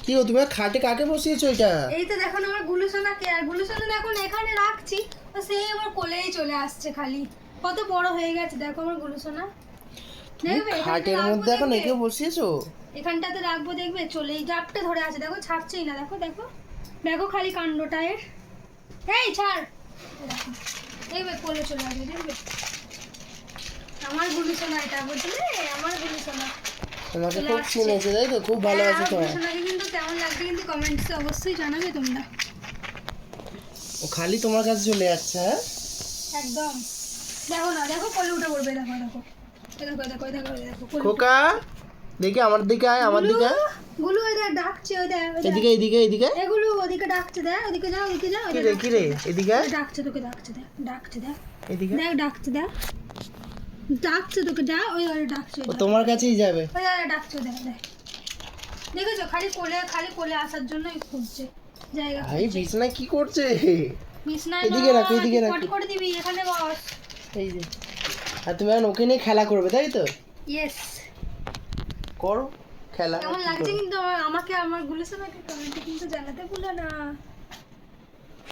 কি ও তুমি খাটে কাকে বসিয়েছো এটা? এই তো দেখো না আমার গুলুসোনাকে, আর গুলুসোনা এখন এখানে রাখছি তো সেই আমার কোলেই চলে আসছে খালি। কত বড় হয়ে গেছে দেখো আমার গুলুসোনা। দেখবে খাটের মধ্যে এখন একে বসিয়েছো? এখানটাতে রাখবো দেখবে চলেই জাপটে ধরে আছে, দেখো ছাড়ছেই না, দেখো দেখো দেখো খালি কাণ্ডটা এর। এই ছাড়, দেখো দেখবে কোলে চলে আসবে দেখবে। আমার গুলুসোনা এটা, বুঝলে আমার গুলুসোনা। তোমাকে খুব চিনেছে তাই তো, খুব ভালোবাসে তোমায়। গুলুসোনাকে কিন্তু কেমন লাগছে কিন্তু কমেন্টসে অবশ্যই জানাবে তোমরা। ও খালি তোমার কাছে চলে যাচ্ছে, হ্যাঁ? একদম দেখো না, দেখো কোলে উঠে পড়বে, দেখো দেখো দেখো দেখো দেখো দেখো কোলে খোকা দেখি আমার দিকে আয়, আমার দিকে আয়। গুলু ওদের ডাকছে, ওদের এদিকে এদিকে এদিকে। এগুলো ওদিকে ডাকছে, দেখ ওদিকে যাও, ওদিকে যাও, কি রে কি রে, এদিকে আয়। ডাকছে তোকে, ডাকছে দেখ, ডাকছে দেখ, এদিকে। দেখ ডাকছে দেখ, ডাকছে তোকে, যা ওই ওই ডাকছে, ও তোমার কাছেই যাবে। ওই ওই ডাকছে দেখ দেখ, দেখেছো খালি কোলে আসার জন্যই খুঁজছে জায়গা। ভাই বিছনায় কি করছে? বিছনায় এদিকে নয়, রাখো, এদিকে তুই রাখো। পটি করে দিবি, এখানে বস। এই যে, আর তুমি এখন ওকে নিয়ে খেলা করবে তাই তো? ইয়েস। করো খেলা। কেমন কি লাগছে করবে? কিন্তু আমাকে আমার গুলিসোনাকে কমেন্টে কিন্তু জানাতে ভুলো না।